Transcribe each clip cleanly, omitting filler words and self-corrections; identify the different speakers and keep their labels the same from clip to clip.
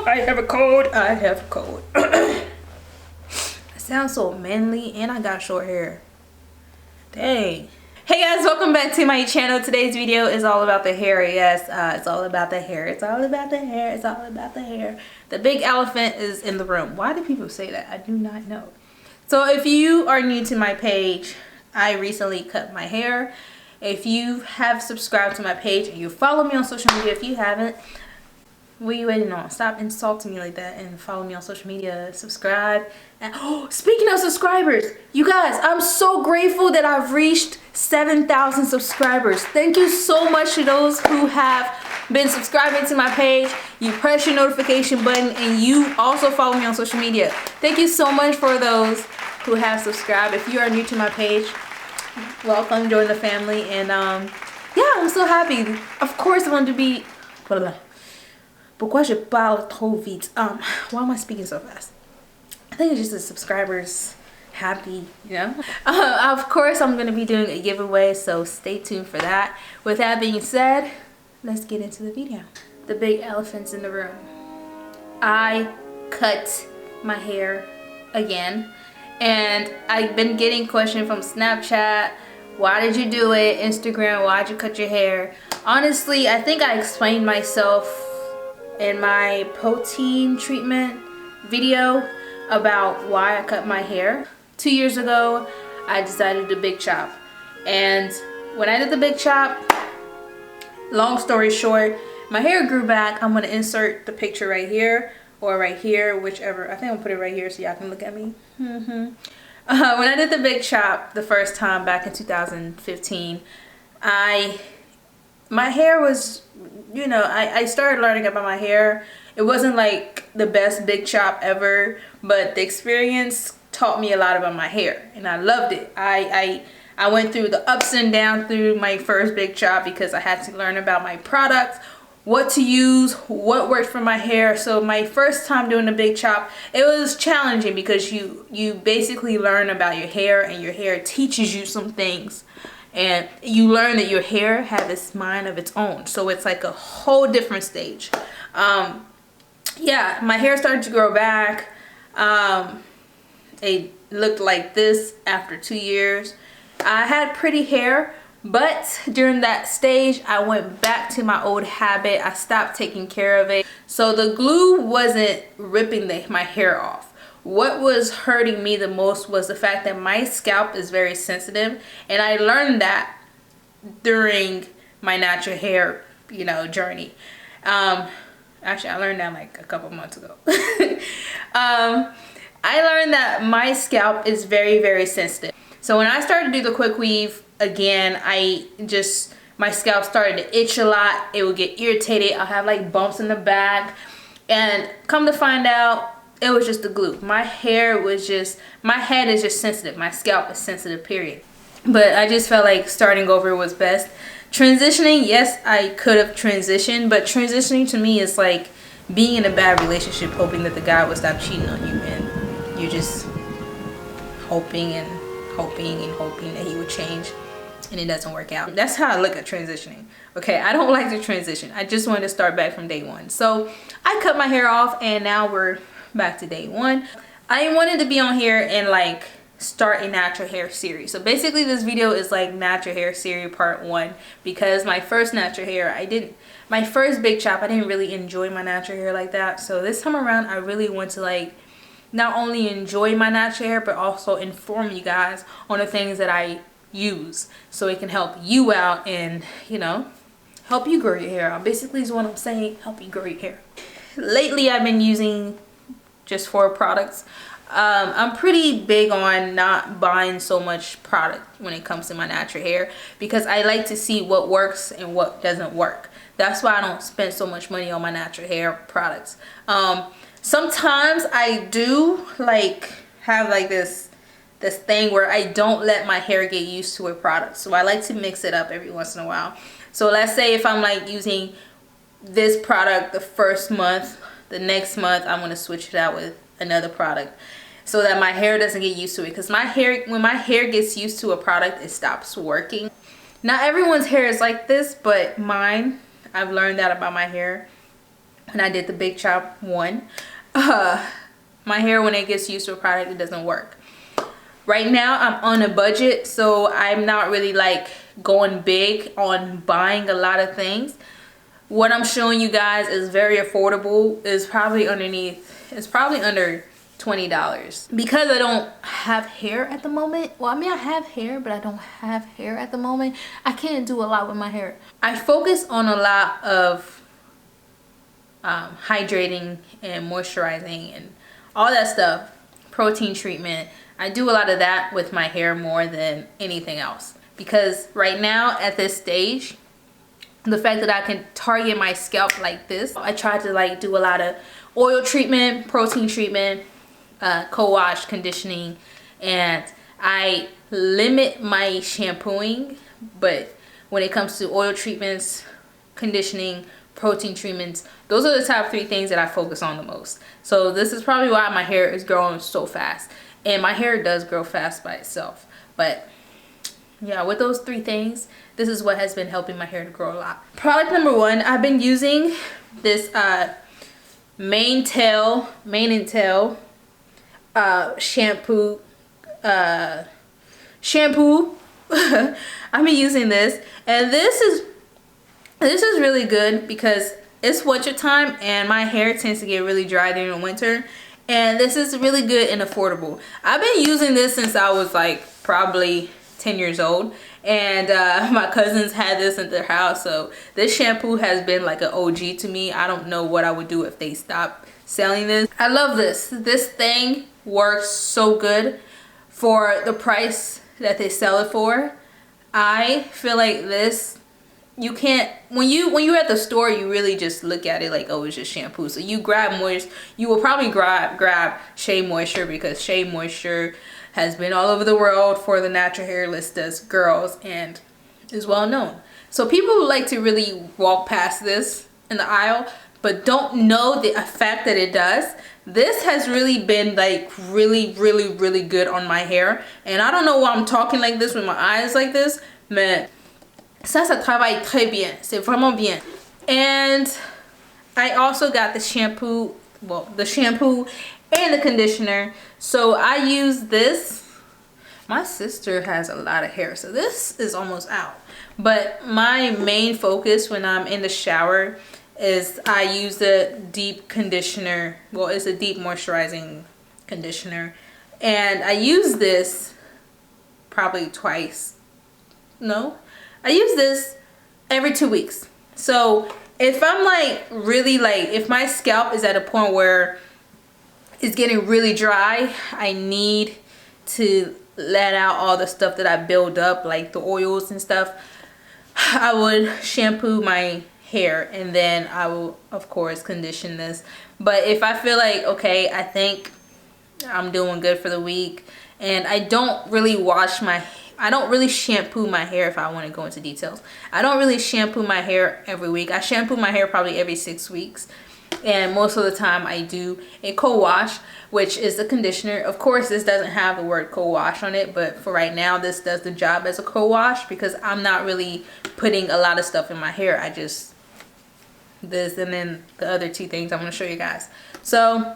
Speaker 1: I have a cold. I have a cold. I sound so manly and I got short hair. Dang. Hey guys, welcome back to my channel. Today's video is all about the hair. Yes, it's all about the hair. It's all about the hair. It's all about the hair. The big elephant is in the room. Why do people say that? I do not know. So if you are new to my page, I recently cut my hair. If you have subscribed to my page and you follow me on social media, if you haven't, what are you waiting on? Stop insulting me like that and follow me on social media, subscribe. And oh, speaking of subscribers, you guys, I'm so grateful that I've reached 7,000 subscribers. Thank you so much to those who have been subscribing to my page. You press your notification button and you also follow me on social media. Thank you so much for those who have subscribed. If you are new to my page, welcome, join the family. And yeah, I'm so happy. Of course I want to be Pourquoi je parle trop vite? Why am I speaking so fast? I think it's just the subscribers happy, you know? Of course, I'm going to be doing a giveaway, so stay tuned for that. With that being said, let's get into the video. The big elephants in the room. I cut my hair again, and I've been getting questions from Snapchat. Why did you do it? Instagram, why'd you cut your hair? Honestly, I think I explained myself in my protein treatment video about why I cut my hair. 2 years ago, I decided to big chop. And when I did the big chop, long story short, my hair grew back. I'm gonna insert the picture right here or right here, whichever. I think I'll put it right here so y'all can look at me. When I did the big chop the first time back in 2015, my hair was, you know, I started learning about my hair. It wasn't like the best big chop ever, but the experience taught me a lot about my hair and I loved it. I went through the ups and downs through my first big chop because I had to learn about my products, what to use, what worked for my hair. So my first time doing a big chop, it was challenging because you basically learn about your hair and your hair teaches you some things. And you learn that your hair has this mind of its own. So it's like a whole different stage. Yeah, my hair started to grow back. It looked like this after 2 years. I had pretty hair, but during that stage, I went back to my old habit. I stopped taking care of it. So the glue wasn't ripping my hair off. What was hurting me the most was the fact that my scalp is very sensitive, and I learned that during my natural hair, you know, journey. Actually, I learned that like a couple months ago. I learned that my scalp is very, very sensitive. So when I started to do the quick weave again, my scalp started to itch a lot. It would get irritated. I'll have like bumps in the back, and come to find out, it was just the glue. My head is just sensitive. My scalp is sensitive, period. But I just felt like starting over was best. Transitioning, yes, I could have transitioned, but transitioning to me is like being in a bad relationship, hoping that the guy would stop cheating on you, and you're just hoping and hoping and hoping that he would change, and it doesn't work out. That's how I look at transitioning. Okay, I don't like to transition. I just wanted to start back from day one. So I cut my hair off, and now we're back to day one. I wanted to be on here and like start a natural hair series. So basically this video is like natural hair series part 1, because my first natural hair, my first big chop, I didn't really enjoy my natural hair like that. So this time around, I really want to like not only enjoy my natural hair, but also inform you guys on the things that I use, so it can help you out and, you know, help you grow your hair out. Basically is what I'm saying, help you grow your hair. Lately I've been using just 4 products. I'm pretty big on not buying so much product when it comes to my natural hair, because I like to see what works and what doesn't work. That's why I don't spend so much money on my natural hair products. Sometimes I do like have like this thing where I don't let my hair get used to a product. So I like to mix it up every once in a while. So let's say if I'm like using this product the first month, the next month I'm going to switch it out with another product, so that my hair doesn't get used to it. Because when my hair gets used to a product, it stops working. Not everyone's hair is like this, but mine, I've learned that about my hair. when I did the big chop one. My hair, when it gets used to a product, it doesn't work. Right now I'm on a budget, so I'm not really like going big on buying a lot of things. What I'm showing you guys is very affordable. It's probably under $20 because I don't have hair at the moment. Well, I mean, I have hair, but I don't have hair at the moment. I can't do a lot with my hair. I focus on a lot of hydrating and moisturizing and all that stuff, protein treatment. I do a lot of that with my hair more than anything else, because right now at this stage, the fact that I can target my scalp like this, I try to like do a lot of oil treatment, protein treatment, co-wash, conditioning, and I limit my shampooing. But when it comes to oil treatments, conditioning, protein treatments, those are the top 3 things that I focus on the most. So this is probably why my hair is growing so fast, and my hair does grow fast by itself. But yeah, with those 3 things, this is what has been helping my hair to grow a lot. Product number 1, I've been using this mane and tail shampoo. I've been using this, and this is really good because it's winter time and my hair tends to get really dry during the winter, and this is really good and affordable. I've been using this since I was like probably 10 years old, and my cousins had this in their house, so this shampoo has been like an OG to me. I don't know what I would do if they stopped selling this. I love this. This thing works so good for the price that they sell it for. I feel like this, you can't, when you're at the store, you really just look at it like, oh, it's just shampoo. So you grab moist, you will probably grab Shea Moisture, because Shea Moisture has been all over the world for the natural hairless girls and is well known. So people like to really walk past this in the aisle, but don't know the effect that it does. This has really been like really good on my hair, and I don't know why I'm talking like this with my eyes like this, mais ça travaille très bien. C'est vraiment bien. And I also got the shampoo, well, the shampoo and the conditioner. So I use this. My sister has a lot of hair, so this is almost out. But my main focus when I'm in the shower is I use the deep conditioner. Well, it's a deep moisturizing conditioner, and I use this probably twice. No, I use this every 2 weeks. So if I'm like really like, if my scalp is at a point where it's getting really dry, I need to let out all the stuff that I build up, like the oils and stuff, I would shampoo my hair, and then I will of course condition this. But if I feel like, okay, I think I'm doing good for the week, and I don't really shampoo my hair, if I want to go into details, I don't really shampoo my hair every week. I shampoo my hair probably every 6 weeks, and most of the time I do a co-wash, which is the conditioner. Of course, this doesn't have the word co-wash on it, but for right now this does the job as a co-wash, because I'm not really putting a lot of stuff in my hair. I just this, and then the other 2 things I'm going to show you guys. So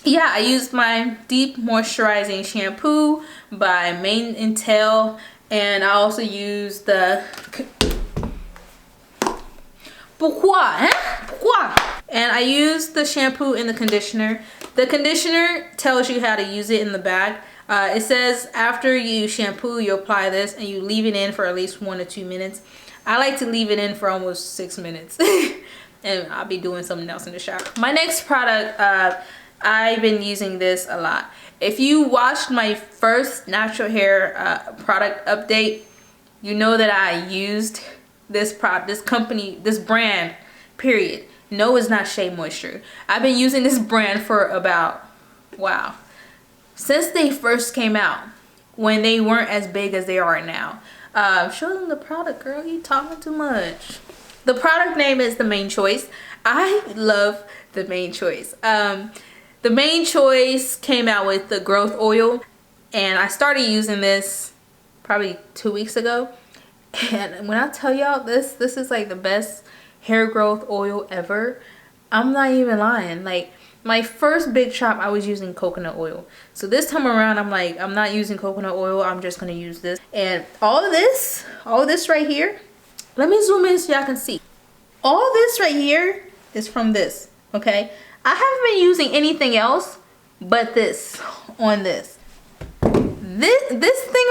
Speaker 1: yeah, I used my deep moisturizing shampoo by Mane and Tail, and I also used the and I used the shampoo and the conditioner. The conditioner tells you how to use it in the back. It says after you shampoo, you apply this and you leave it in for at least 1 to 2 minutes. I like to leave it in for almost 6 minutes and I'll be doing something else in the shower. My next product, I've been using this a lot. If you watched my first natural hair product update, you know that I used this brand, period. No, it's not Shea Moisture. I've been using this brand for about, wow, since they first came out, when they weren't as big as they are now. Show them the product, girl. You talking too much. The product name is the Mane Choice. I love the Mane Choice. The Mane Choice came out with the growth oil, and I started using this probably 2 weeks ago. And when I tell y'all, this is like the best hair growth oil ever. I'm not even lying. Like, my first big chop, I was using coconut oil. So this time around, I'm like, I'm not using coconut oil. I'm just gonna use this. And all of this right here, let me zoom in so y'all can see. All this right here is from this, okay? I haven't been using anything else but this on this. This thing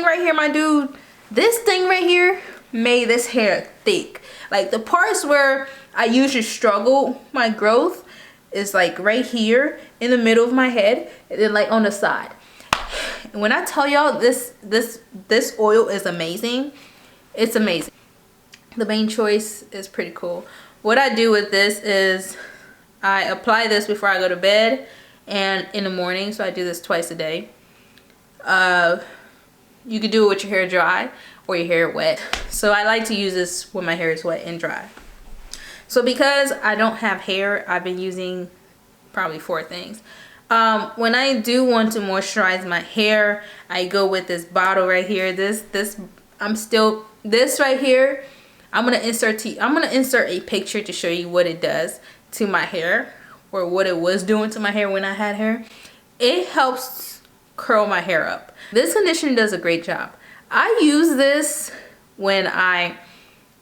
Speaker 1: right here, my dude, this thing right here made this hair thick. Like, the parts where I usually struggle my growth is like right here in the middle of my head, and then like on the side. And when I tell y'all this oil is amazing, it's amazing. The main choice is pretty cool. What I do with this is I apply this before I go to bed and in the morning, so I do this twice a day. You could do it with your hair dry or your hair wet. So I like to use this when my hair is wet and dry. So because I don't have hair, I've been using probably 4 things. When I do want to moisturize my hair, I go with this bottle right here. This right here, I'm gonna insert a picture to show you what it does to my hair, or what it was doing to my hair when I had hair. It helps curl my hair up. This conditioner does a great job. I use this when I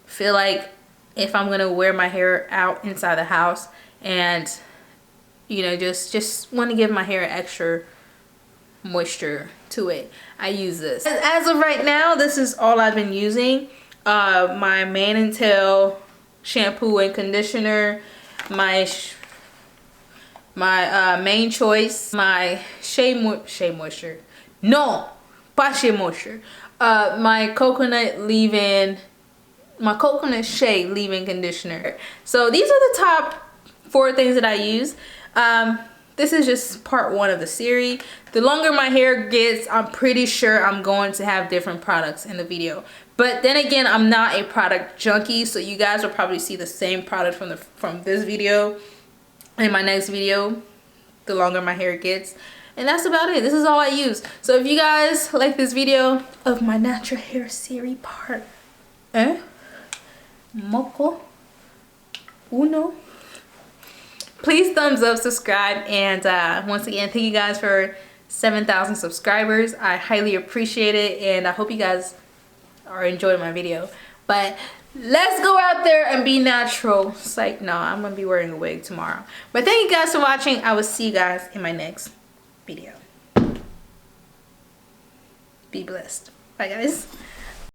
Speaker 1: feel like if I'm gonna wear my hair out inside the house and, you know, just want to give my hair extra moisture to it, I use this. As of right now, this is all I've been using. My mane and tail shampoo and conditioner, my main choice, my shea moisture, no, pas shea moisture, my coconut shea leave-in conditioner. So these are the top 4 things that I use. This is just part 1 of the series. The longer my hair gets, I'm pretty sure I'm going to have different products in the video. But then again, I'm not a product junkie, so you guys will probably see the same product from this video in my next video, the longer my hair gets. And that's about it. This is all I use. So if you guys like this video of my natural hair series part Moco Uno, please thumbs up, subscribe, and once again, thank you guys for 7,000 subscribers. I highly appreciate it, and I hope you guys are enjoying my video. But let's go out there and be natural. It's like, no, I'm gonna be wearing a wig tomorrow. But thank you guys for watching. I will see you guys in my next video. Be blessed. Bye guys.